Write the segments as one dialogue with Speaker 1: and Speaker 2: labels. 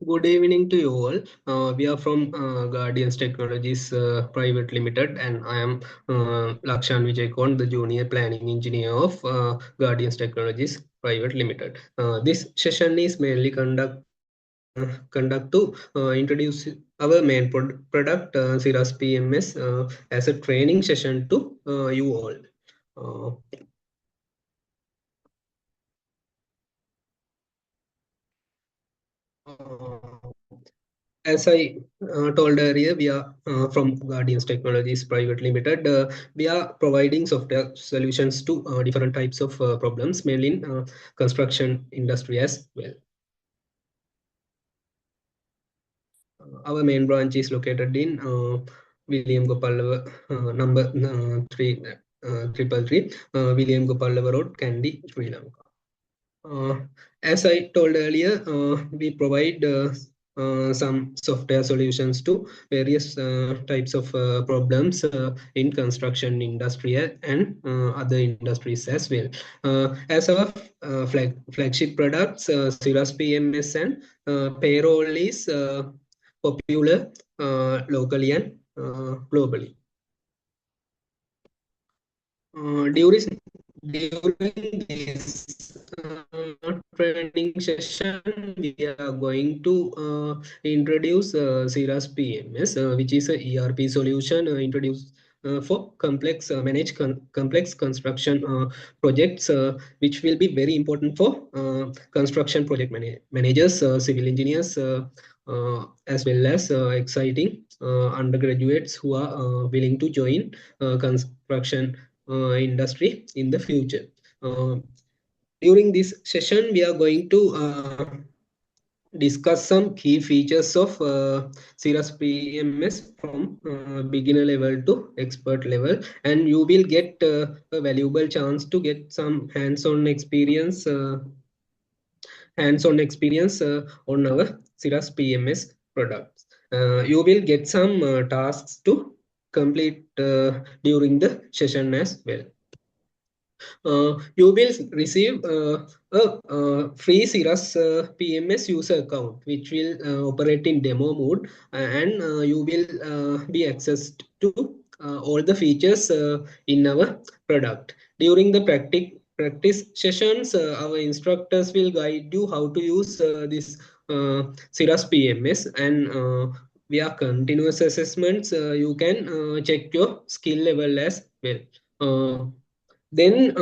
Speaker 1: Good evening to you all. We are from Guardians Technologies Private Limited, and I am Lakshan Vijay, the Junior Planning Engineer of Guardians Technologies Private Limited. This session is mainly conduct to introduce our main product, Cirrus PMS, as a training session to you all. As I told earlier, we are from Guardians Technologies Private Limited. We are providing software solutions to different types of problems, mainly in construction industry as well. Our main branch is located in William Gopal number 333, William Gopal Road, Kandy, Sri Lanka. As I told earlier, we provide some software solutions to various types of problems in construction industry and other industries as well. As our flagship products, Cirrus PMS and payroll is popular locally and globally. During this training session, we are going to introduce Cirrus PMS, which is a ERP solution introduced for complex construction projects, which will be very important for construction project managers, civil engineers, as well as exciting undergraduates who are willing to join construction industry in the future. During this session, we are going to discuss some key features of Cirrus PMS from beginner level to expert level, and you will get a valuable chance to get some hands-on experience on our Cirrus PMS products. You will get some tasks to complete during the session as well. You will receive a free Cirrus PMS user account, which will operate in demo mode, and you will be accessed to all the features in our product. During the practice sessions, our instructors will guide you how to use this Cirrus PMS, and via continuous assessments, you can check your skill level as well. Then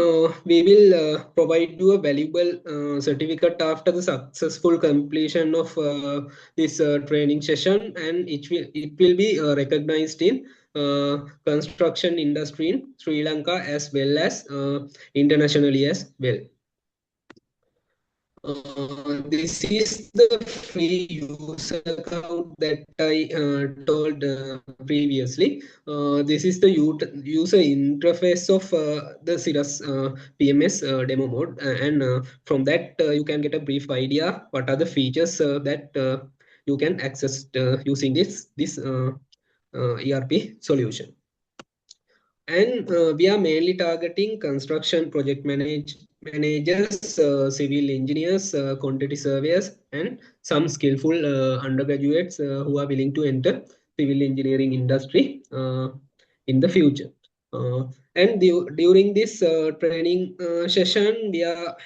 Speaker 1: we will provide you a valuable certificate after the successful completion of this training session, and it will be recognized in construction industry in Sri Lanka as well as internationally as well. This is the free user account that I told previously. This is the user interface of the Cirrus PMS demo mode, and from that you can get a brief idea what are the features that you can access using this ERP solution. And we are mainly targeting construction project managers, civil engineers, quantity surveyors, and some skillful undergraduates who are willing to enter civil engineering industry in the future. And during this training session, we are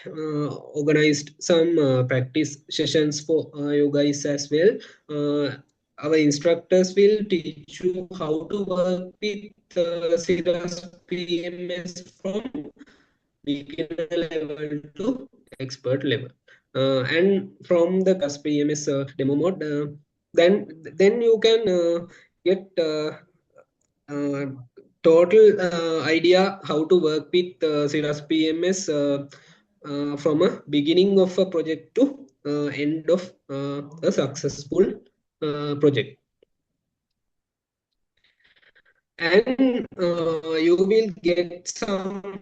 Speaker 1: organized some practice sessions for you guys as well. Our instructors will teach you how to work with Cirrus PMS from beginner level to expert level. And from the Cirrus PMS demo mode, then you can get uh, total idea how to work with Cirrus PMS from a beginning of a project to end of a successful project. And you will get some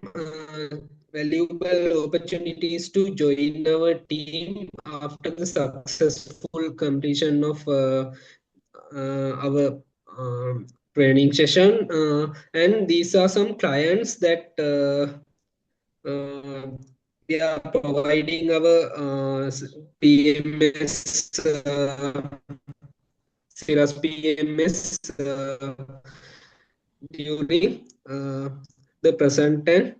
Speaker 1: valuable opportunities to join our team after the successful completion of our training session. And these are some clients that we are providing our PMS, Cirrus PMS during the present and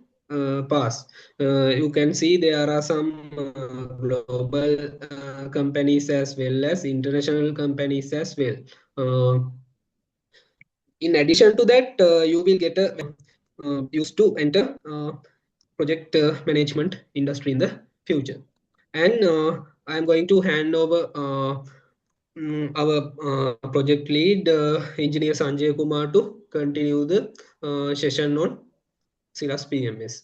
Speaker 1: past. You can see there are some global companies as well as international companies as well. In addition to that, you will get a used to enter project management industry in the future. And I'm going to hand over our project lead, engineer Sanjay Kumar, to continue the session on Cirrus PMS.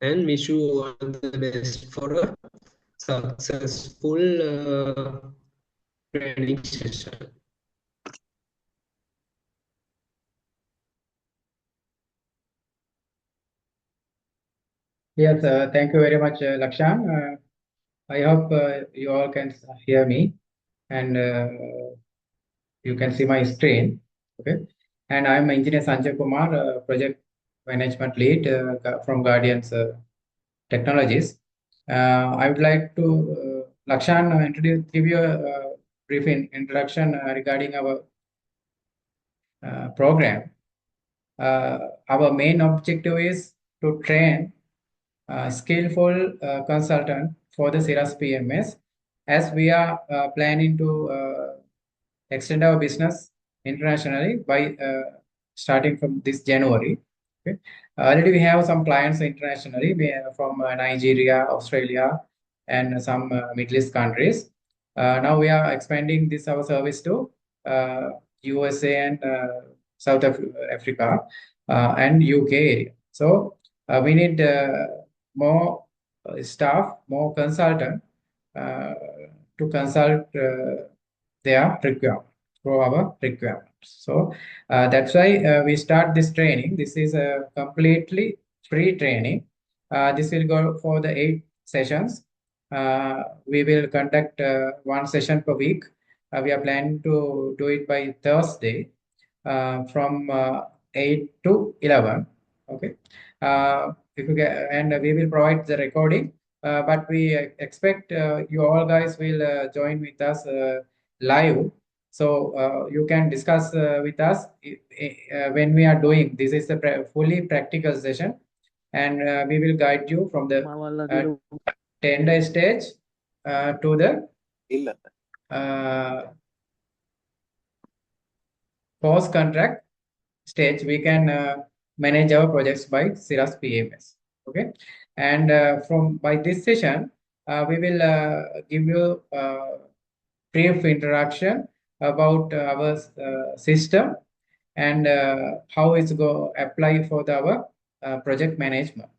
Speaker 1: And wish you all the best for a successful training session.
Speaker 2: Yes, thank you very much, Lakshan. I hope you all can hear me and you can see my screen. Okay. And I'm Engineer Sanjay Kumar, Project Management Lead from Guardians Technologies. I would like to, Lakshan, give you a brief introduction regarding our program. Our main objective is to train skillful consultant for the Cirrus PMS, as we are planning to extend our business internationally by starting from this January. Okay. Already we have some clients internationally from Nigeria, Australia, and some Middle East countries. Now we are expanding this our service to USA and South Africa and UK area. So we need more staff, more consultant to consult their requirement for our requirements. So that's why we start this training. This is a completely free training. This will go for the 8 sessions. We will conduct one session per week. We are planning to do it by Thursday from 8 to 11. Okay. If you get, and we will provide the recording, but we expect you all guys will join with us live, so you can discuss with us when we are doing this. Is a fully practical session, and we will guide you from the tender stage to the post contract stage. We can manage our projects by Cirrus PMS. Okay, and from by this session, we will give you brief introduction about our system and how it's go apply for our project management.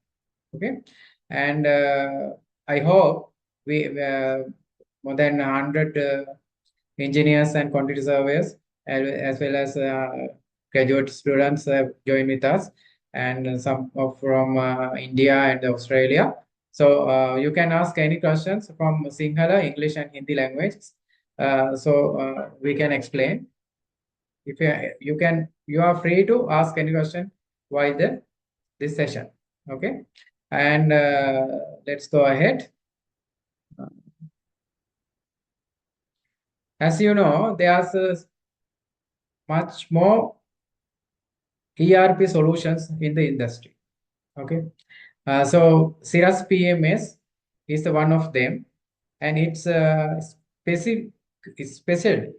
Speaker 2: Okay, and I hope we more than 100 engineers and quantity surveyors as well as graduate students have joined with us, and some from India and Australia. So you can ask any questions from Sinhala, English, and Hindi languages. So we can explain. If you are free to ask any question while this session. Okay, and let's go ahead. As you know, there's much more ERP solutions in the industry. Okay, so Cirrus PMS is one of them, and it's a special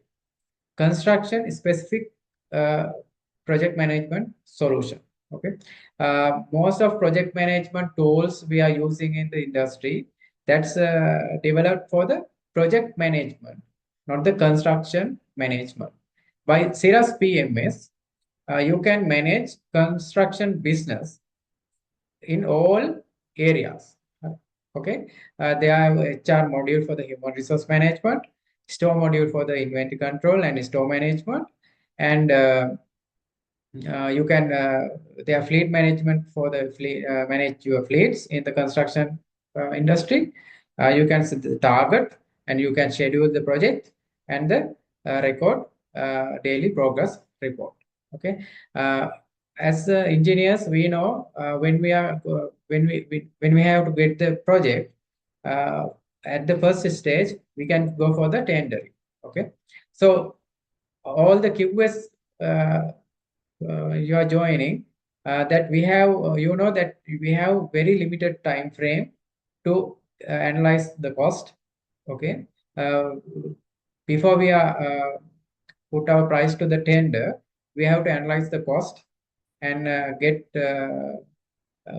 Speaker 2: construction specific project management solution. Okay, most of project management tools we are using in the industry, that's developed for the project management, not the construction management. By Cirrus PMS, you can manage construction business in all areas. Okay, they have HR module for the human resource management, store module for the inventory control and store management, and you can their fleet management for the fleet, manage your fleets in the construction industry. You can set the target and you can schedule the project and the record daily progress report. Okay, as engineers, we know when we are when we have to get the project uh, at the first stage, we can go for the tendering. Okay, so all the QS you are joining, that we have you know that we have very limited time frame to analyze the cost. Okay, uh, before we are put our price to the tender, we have to analyze the cost and get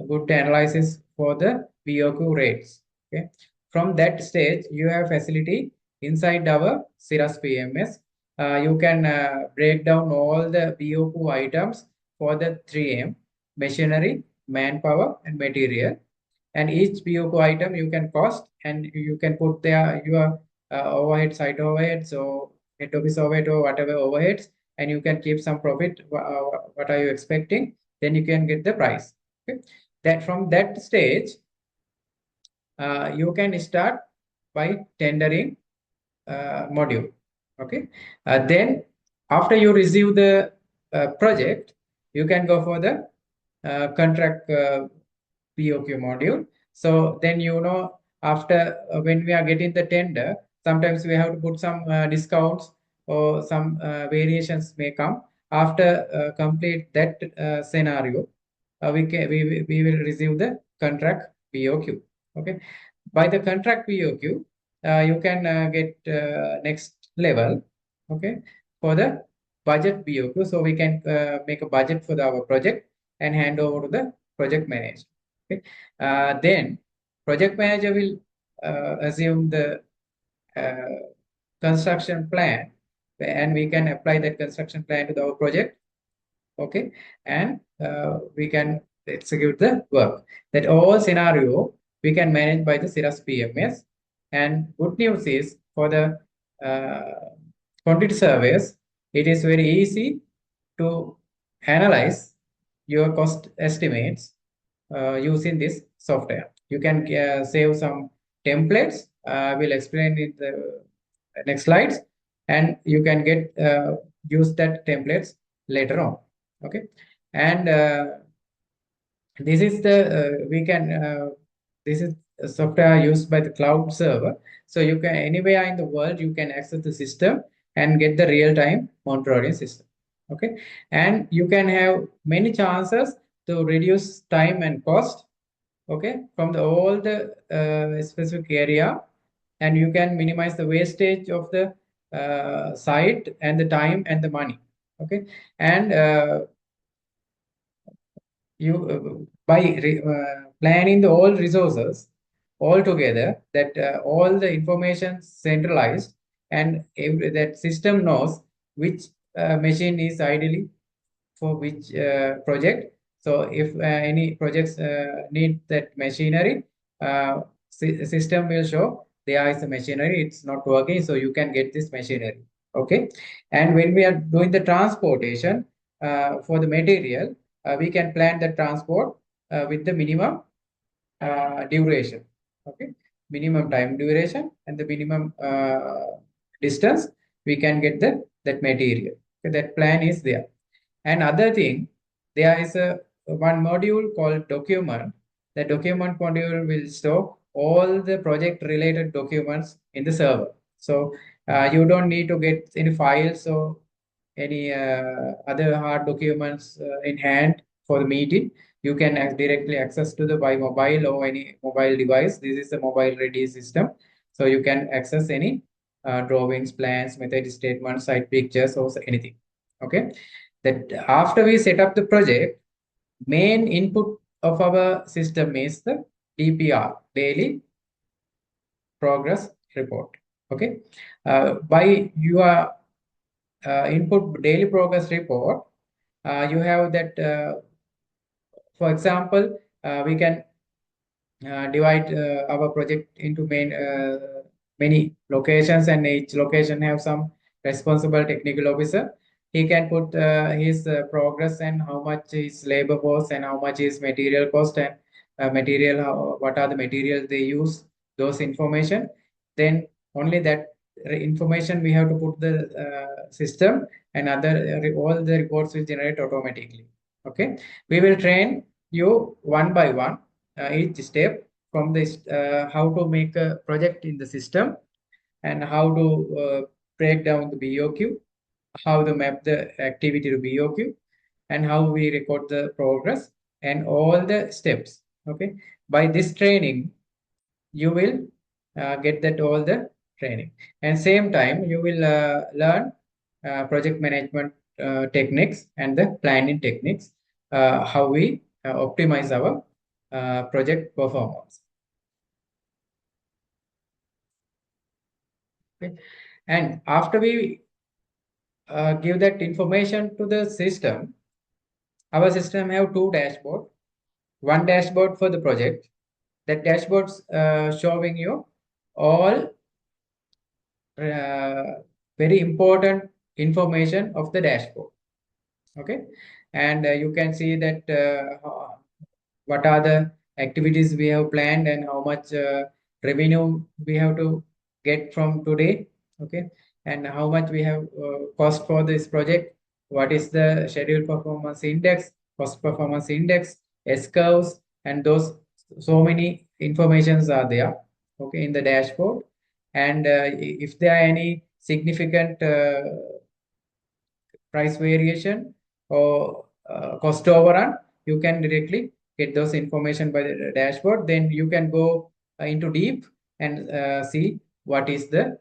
Speaker 2: good analysis for the BOQ rates. Okay, from that stage, you have facility inside our Cirrus PMS. You can break down all the BOQ items for the 3M: machinery, manpower, and material. And each BOQ item you can cost, and you can put there your overhead, site overheads, or head office overhead, or whatever overheads, and you can keep some profit. What are you expecting? Then you can get the price. Okay, that from that stage, you can start by tendering module. Okay, then after you receive the project, you can go for the contract POQ module. So then after when we are getting the tender, sometimes we have to put some discounts, or some variations may come. After complete that scenario, we will receive the contract POQ. Okay, by the contract POQ, you can get next level. Okay, for the budget POQ, so we can make a budget for our project and hand over to the project manager. Okay, then project manager will assume the uh, construction plan, and we can apply that construction plan to our project. Okay, and we can execute the work. That all scenario we can manage by the Cirrus PMS. And good news is, for the quantity surveys, it is very easy to analyze your cost estimates using this software. You can save some templates. I will explain in the next slides, and you can get use that templates later on. Okay, and this is the we can this is a software used by the cloud server. So you can, anywhere in the world, you can access the system and get the real-time monitoring system. Okay, and you can have many chances to reduce time and cost. Okay, from the all the specific area, and you can minimize the wastage of the site, and the time and the money. Okay, and you by planning the all resources all together, that all the information centralized, and that system knows which machine is ideally for which project. So if any projects need that machinery, system will show there is a machinery, it's not working, so you can get this machinery. Okay, and when we are doing the transportation for the material, we can plan the transport with the minimum duration. Okay, minimum time duration and the minimum distance, we can get the that material. Okay, that plan is there. Another thing, there is a one module called document. The document module will store all the project related documents in the server. So you don't need to get any files or any other hard documents in hand for the meeting. You can directly access to the by mobile or any mobile device. This is a mobile ready system. So you can access any drawings, plans, method statements, site pictures, or anything. Okay, that after we set up the project, main input of our system is the DPR, daily progress report. Okay, by your input daily progress report, you have that for example, we can divide our project into many locations, and each location have some responsible technical officer. He can put his progress, and how much is labor cost, and how much is material cost, and what are the materials they use, those information. Then only that information we have to put the system, and other all the reports will generate automatically. Okay, we will train you one by one, each step from this, how to make a project in the system, and how to break down the BOQ, how to map the activity to BOQ, and how we record the progress and all the steps. Okay, by this training, you will get that all the training, and same time you will learn project management techniques and the planning techniques, how we optimize our project performance. Okay, and after we give that information to the system, our system have two dashboard. One dashboard for the project. That dashboard's showing you all uh, very important information of the dashboard. Okay, and you can see that what are the activities we have planned and how much revenue we have to get from today. Okay, and how much we have cost for this project, what is the schedule performance index, cost performance index, S curves, and those, so many informations are there, okay, in the dashboard. And if there are any significant price variation or cost overrun, you can directly get those information by the dashboard. Then you can go into deep and see what is the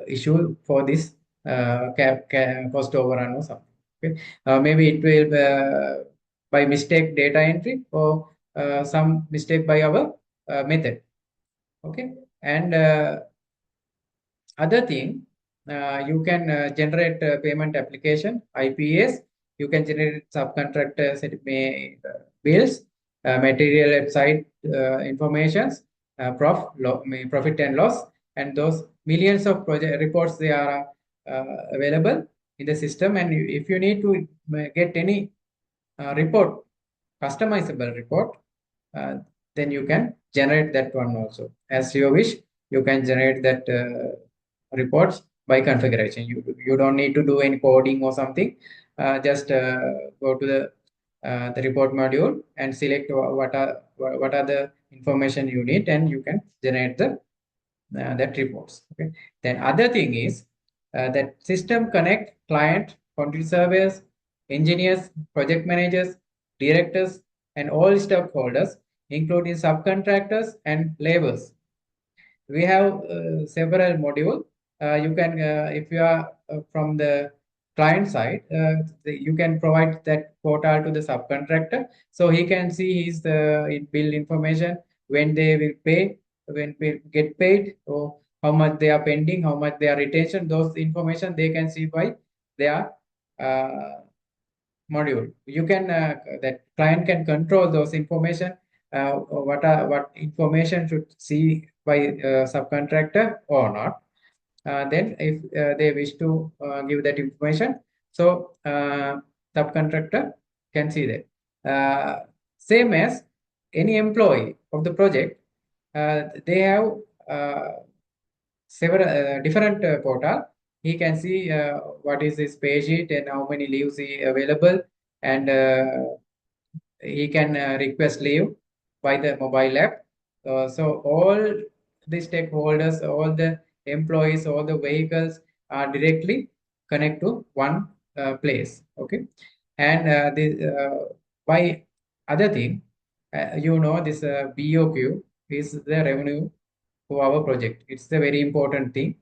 Speaker 2: issue for this cost overrun or something. Okay, maybe it will by mistake data entry, or some mistake by our method. Okay, and other thing, you can generate payment application, IPS. You can generate subcontractors bills, material website informations, profit and loss, and those millions of project reports, they are available in the system. And if you need to get any report, customizable report, uh, then you can generate that one also as you wish. You can generate that reports by configuration. You don't need to do any coding or something. Just go to the report module and select what are the information you need, and you can generate the that reports. Okay, then other thing is that system connect client, quantity surveyors, engineers, project managers, directors, and all stakeholders, including subcontractors and laborers. We have several modules. You can, if you are from the client side, you can provide that portal to the subcontractor, so he can see his bill information, when they will pay, when they get paid, or how much they are pending, how much they are retention. Those information they can see by their uh, module. You can that client can control those information. What information should see by subcontractor or not. Then if they wish to give that information, so subcontractor can see that. Same as any employee of the project, they have uh, several different portal. He can see what is his pay sheet and how many leaves he available, and he can request leave by the mobile app. So all the stakeholders, all the employees, all the vehicles are directly connect to one place. Okay, and by other thing, this BOQ is the revenue to our project. It's a very important thing.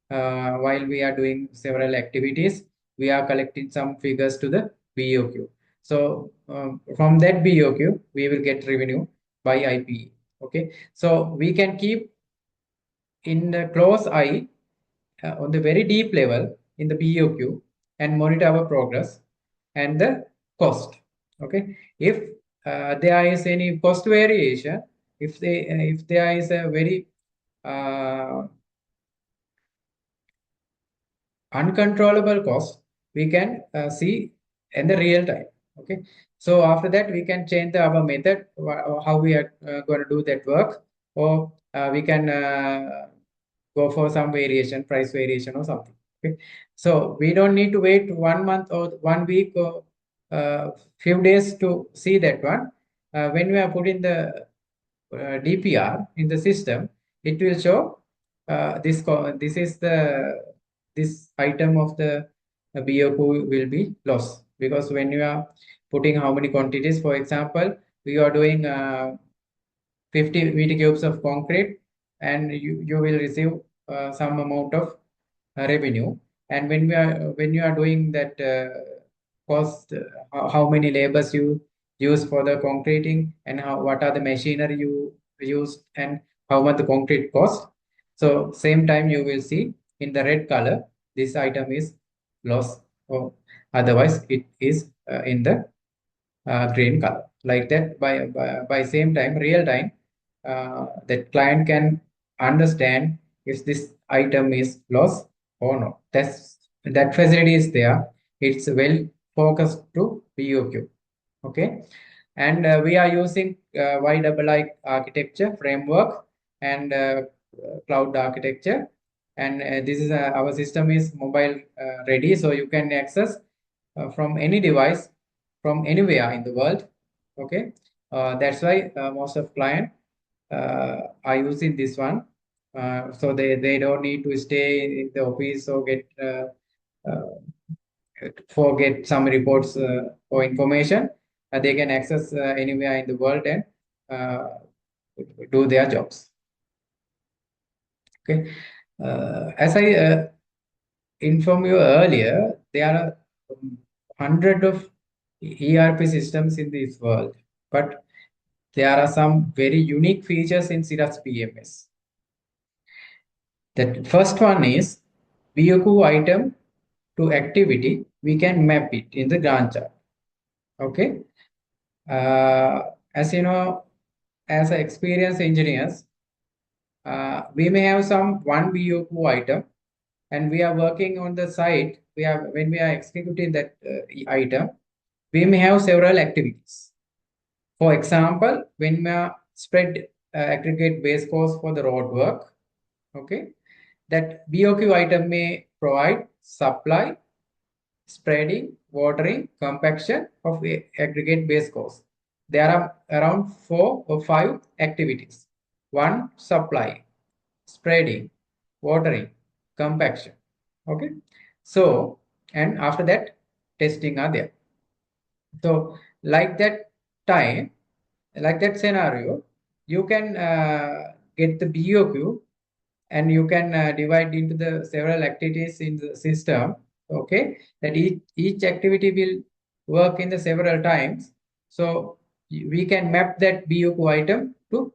Speaker 2: While we are doing several activities, we are collecting some figures to the BOQ. So from that BOQ, we will get revenue by IPE. Okay, so we can keep in the close eye on the very deep level in the BOQ and monitor our progress and the cost. Okay, if there is any cost variation, if there is a very uh, uncontrollable cost, we can see in the real time. Okay, so after that we can change our method, how we are going to do that work, or we can go for some variation, price variation or something. Okay, so we don't need to wait 1 month or 1 week or few days to see that one. When we are putting the DPR in the system, it will show this is this item of the BOQ will be lost, because when you are putting how many quantities, for example, we are doing 50 meter cubes of concrete, and you will receive some amount of revenue. And when you are doing that cost, how many labors you use for the concreting, and how what are the machinery you use, and how much the concrete cost. So same time you will see in the red color this item is lost, or otherwise it is in the green color. Like that, by same time, real time, that client can understand if this item is lost or not. That facility is there. It's well focused to BOQ. Okay, and we are using YII architecture framework and cloud architecture. And this is our system is mobile ready, so you can access from any device from anywhere in the world. Okay, that's why most of client are using this one. So they don't need to stay in the office or get uh, forget some reports or information. They can access anywhere in the world and uh, do their jobs. Okay, as I informed you earlier, there are hundred of ERP systems in this world, but there are some very unique features in Cirrus PMS. The first one is BOQ item to activity. We can map it in the Gantt chart. Okay. As you know, as experienced engineers, we may have some one BOQ item, and we are working on the site. When we are executing that item, we may have several activities. For example, when we are spread aggregate base cost for the road work, okay, that BOQ item may provide supply, spreading, watering, compaction of aggregate base cost. There are around 4 or 5 activities. One, supply, spreading, watering, compaction. Okay. So, and after that, testing are there. So, like that time, like that scenario, you can get the BOQ, and you can divide into the several activities in the system. Okay, that each activity will work in the several times. So we can map that BOQ item to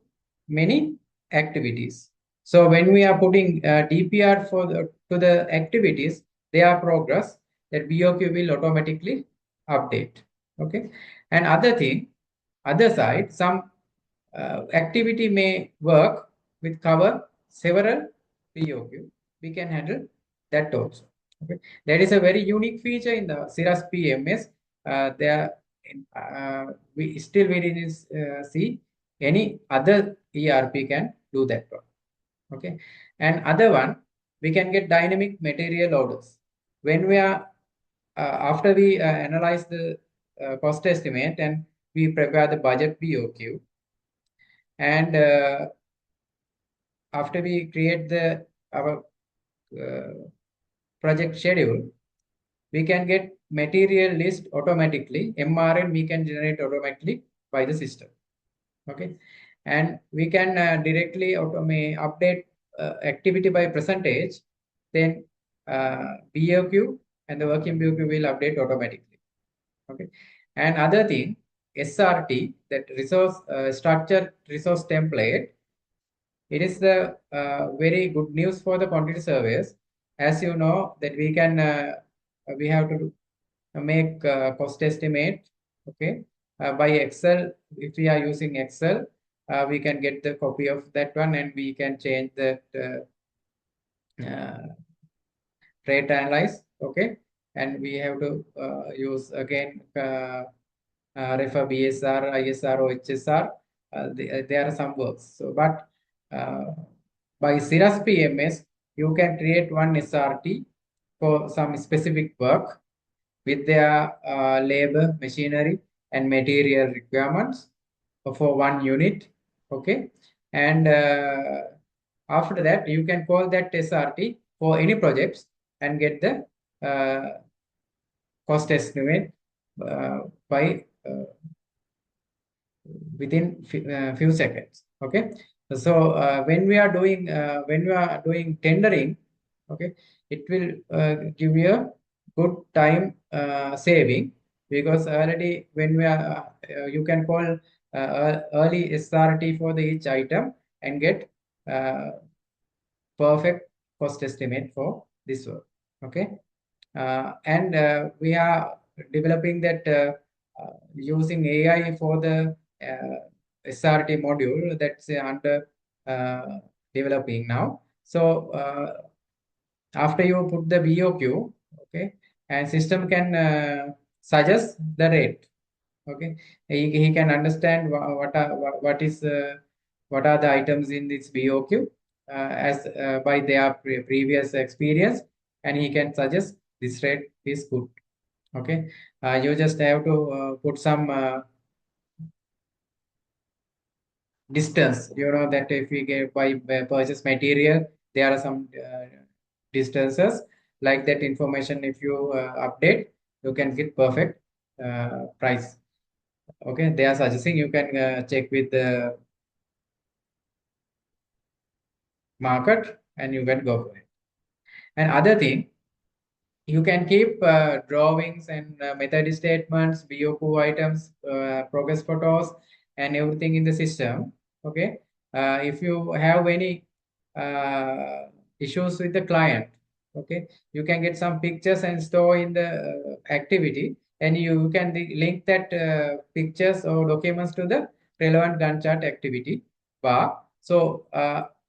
Speaker 2: many activities. So when we are putting DPR for to the activities, they are progress, that BOQ will automatically update. Okay, and other side, some activity may work with cover several POQ. We can handle that also. Okay, that is a very unique feature in the Cirrus PMS. There, we didn't see any other ERP can do that one. Okay, and other one, we can get dynamic material orders. When we are after we analyze the cost estimate, and we prepare the budget POQ, and after we create the our uh, project schedule, we can get material list automatically. MRN we can generate automatically by the system. Okay, and we can directly update activity by percentage. Then BOQ and the working BOQ will update automatically. Okay, and other thing, SRT, that resource structure resource template, it is the very good news for the quantity surveys. As you know, that we have to make cost estimate. Okay, by Excel. If we are using Excel, we can get the copy of that one, and we can change that rate analyze. Okay, and we have to use again refer BSR, ISR, or HSR. There are some works. So, but by Cirrus PMS, you can create one SRT for some specific work, with their labor, machinery, and material requirements for one unit. Okay, and after that, you can call that SRT for any projects and get the cost estimate by within few seconds. Okay, so when we are doing tendering, okay, it will give you a good time saving, because already when we are you can call early SRT for the each item and get uh, perfect cost estimate for this work. Okay, and we are developing that using AI for the SRT module that's under developing now. So after you put the BOQ, okay, and system can suggest the rate. Okay, he can understand what are the items in this BOQ as by their previous experience, and he can suggest this rate is good. Okay, you just have to put some distance. You know that if we get by purchase material, there are some distances like that information. If you update, you can get perfect price. Okay, they are suggesting you can check with the market and you can go for it. And other thing, you can keep drawings and method statements, BOQ items, progress photos, and everything in the system. Okay, if you have any uh, issues with the client, okay, you can get some pictures and store in the activity, and you can link that pictures or documents to the relevant Gantt chart activity bar. So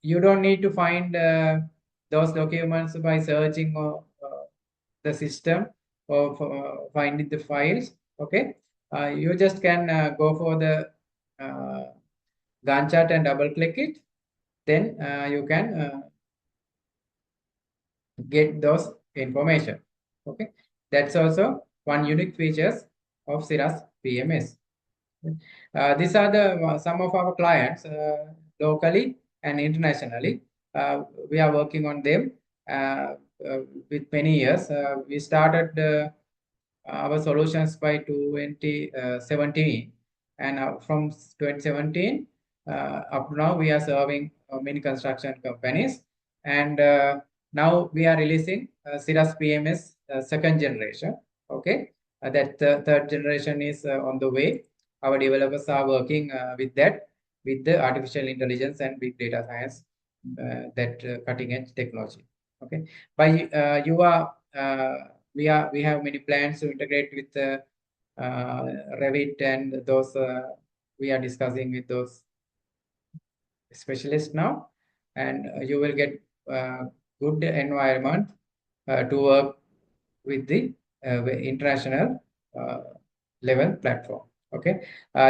Speaker 2: you don't need to find those documents by searching or the system of finding the files. Okay, you just can go for the uh, Gantt chart and double click it. Then you can get those information. Okay, that's also one unique features of Cirrus PMS. These are the some of our clients locally and internationally. We are working on them uh, with many years. We started our solutions by 2017, and from 2017 up now we are serving many construction companies, and now we are releasing Cirrus PMS second generation. Okay, that third generation is on the way. Our developers are working with that, with the artificial intelligence and big data science, that cutting edge technology. Okay, by you are we have many plans to integrate with Revit, and those we are discussing with those specialists now, and you will get good environment to work with the international level platform. Okay,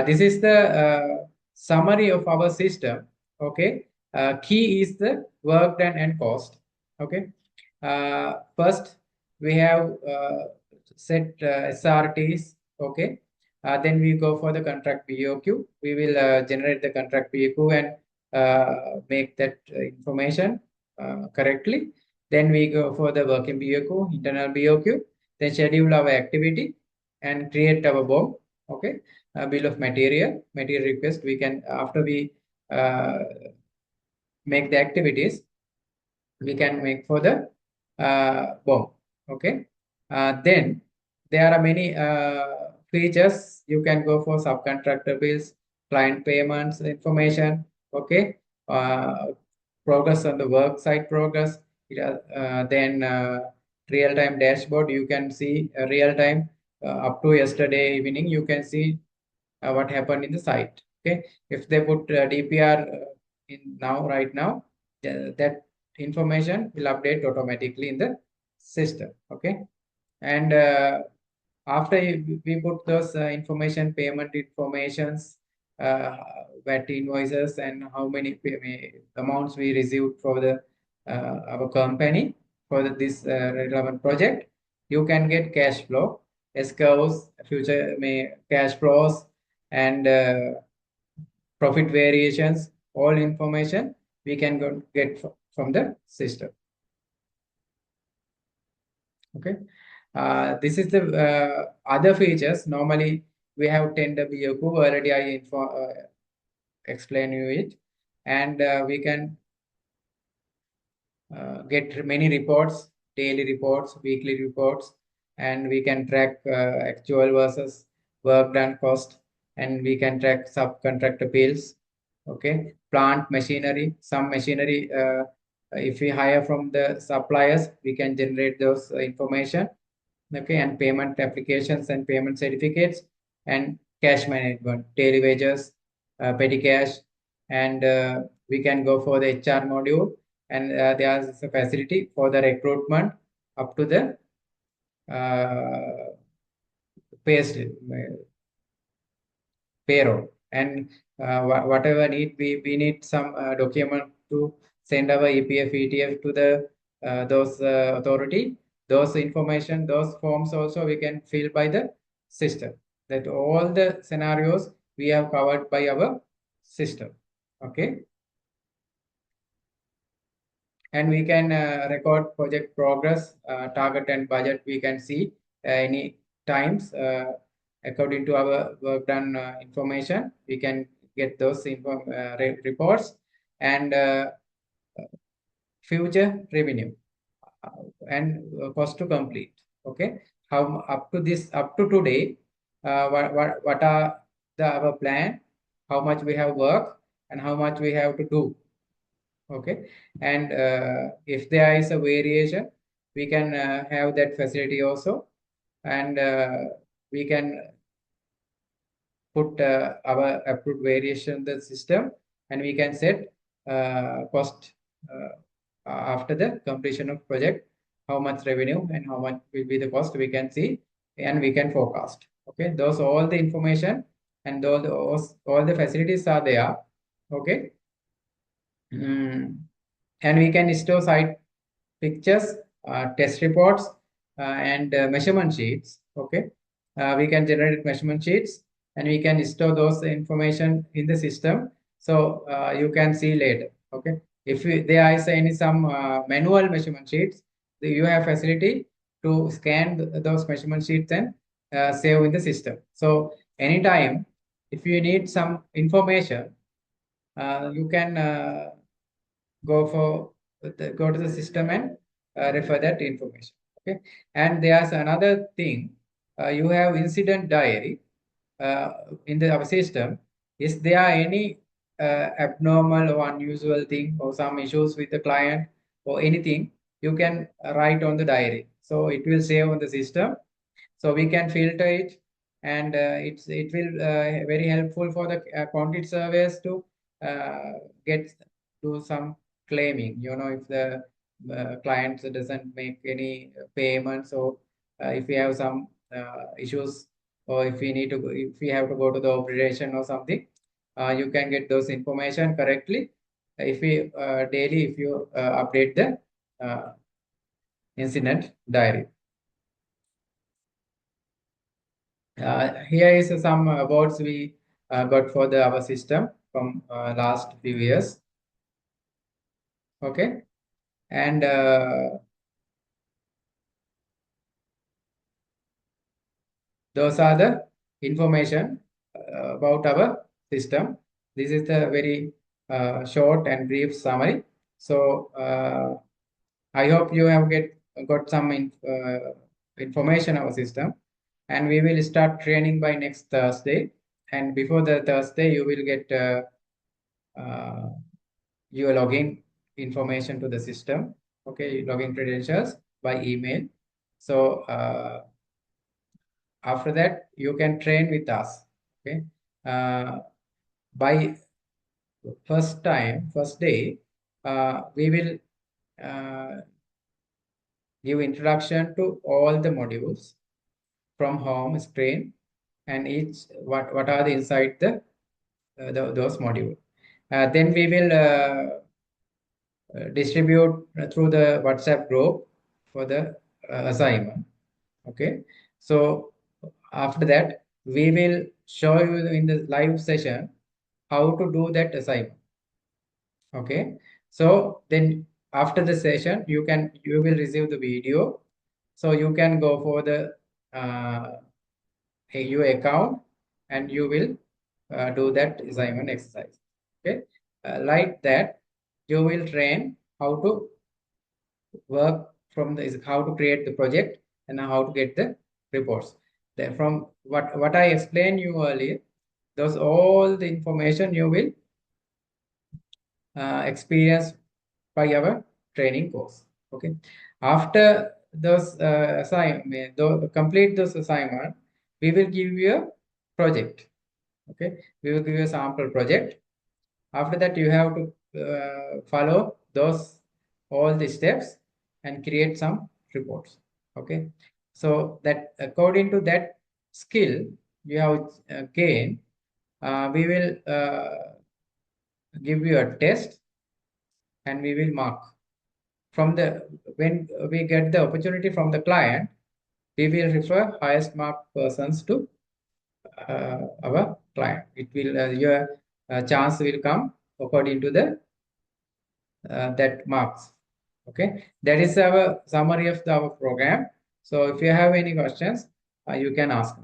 Speaker 2: this is the summary of our system. Okay, key is the work done and cost. Okay, first we have set SRTs. Okay, then we go for the contract BOQ. We will generate the contract BOQ and make that information correctly. Then we go for the working BOQ, internal BOQ, then schedule our activity and create our BOM. Okay, bill of material request. We can, after we uh, make the activities, we can make for the BOM. Okay, then there are many features. You can go for subcontractor bills, client payments information. Okay, progress on the work site progress. Then real-time dashboard. You can see real time up to yesterday evening. You can see what happened in the site. Okay, if they put DPR in now, right now, that information will update automatically in the system. Okay, and after we put those information, payment informations, uh, VAT invoices, and how many amounts we received for the our company for this relevant project, you can get cash flow. S curves, future may cash flows, and profit variations, all information we can get from the system. Okay. This is the other features. Normally, we have 10W curve. Already I explain you it, and we can get many reports, daily reports, weekly reports, and we can track actual versus work done cost, and we can track subcontractor bills. Okay, plant machinery, some machinery. If we hire from the suppliers, we can generate those information. Okay, and payment applications and payment certificates, and cash management, daily wages, petty cash, and we can go for the HR module, and there is a facility for the recruitment up to the uh, pay payroll, and whatever need we need some document to send our EPF ETF to the those authority. Those information, those forms also we can fill by the system. That all the scenarios we have covered by our system. Okay, and we can record project progress, target and budget. We can see any times according to our work done information. We can get those reports, and future revenue and cost to complete. Okay, how up to today, what are our plan, how much we have work, and how much we have to do. Okay, and if there is a variation, we can have that facility also, and we can put our approved variation in the system, and we can set cost after the completion of project, how much revenue and how much will be the cost we can see, and we can forecast. Okay, those all the information, and all the facilities are there. Okay. And we can store site pictures, test reports, and measurement sheets. Okay, we can generate measurement sheets, and we can store those information in the system, so you can see later. Okay, if there is any some manual measurement sheets, you have facility to scan those measurement sheets and save in the system. So anytime if you need some information, you can go to the system and refer that information. Okay, and there's another thing. You have incident diary uh, in our system. Is there any abnormal or unusual thing or some issues with the client or anything? You can write on the diary, so it will save on the system, so we can filter it, and it will very helpful for the quantity surveys to uh, get do some claiming. If the client doesn't make any payments, or if we have some issues, or if we need to if we have to go to the operation or something, you can get those information correctly if we daily if you update the incident diary. Here is some awards we got for our system from last few years. Okay, and those are the information about our system. This is the very short and brief summary. So I hope you have got some information our system, and we will start training by next Thursday. And before the Thursday, you will get uh, your login information to the system. Okay, login credentials by email. So after that, you can train with us. Okay, by first day, we will give introduction to all the modules from home screen, and each what are the inside those modules. Then we will distribute through the WhatsApp group for the assignment. Okay, so after that, we will show you in the live session how to do that assignment. Okay. So then after the session, you will receive the video. So you can go for the your account and you will do that assignment exercise. Okay. Like that, you will train how to work from the how to create the project and how to get the reports. Then from what I explained you earlier, those all the information you will experience by our training course. Okay. After those assignment, complete this assignment, we will give you a project. Okay. We will give you a sample project. After that, you have to follow those all the steps and create some reports. Okay. So that according to that skill you have gained, we will give you a test and we will mark from the when we get the opportunity from the client, we will refer highest mark persons to our client. It will your chance will come according to the that marks. Okay, that is our summary of our program. So if you have any questions, you can ask.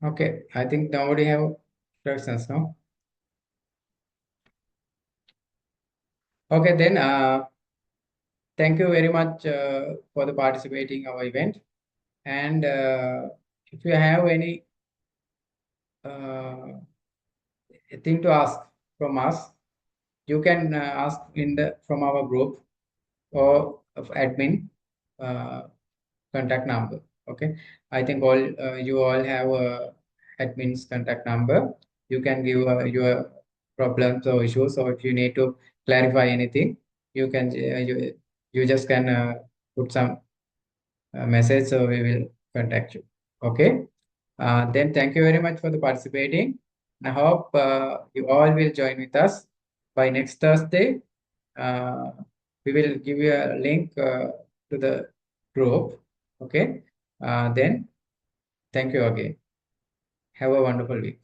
Speaker 2: Okay, I think nobody have questions, no? Okay, then thank you very much for the participating our event. And if you have any uh, thing to ask from us, you can ask in the from our group or of admin contact number. Okay, I think all you all have admin's contact number. You can give your problems or issues, or if you need to clarify anything, you can you just can put some message, so we will contact you. Okay. Then thank you very much for the participating. I hope you all will join with us by next Thursday. Uh, we will give you a link to the group. Okay. Then thank you again. Have a wonderful week.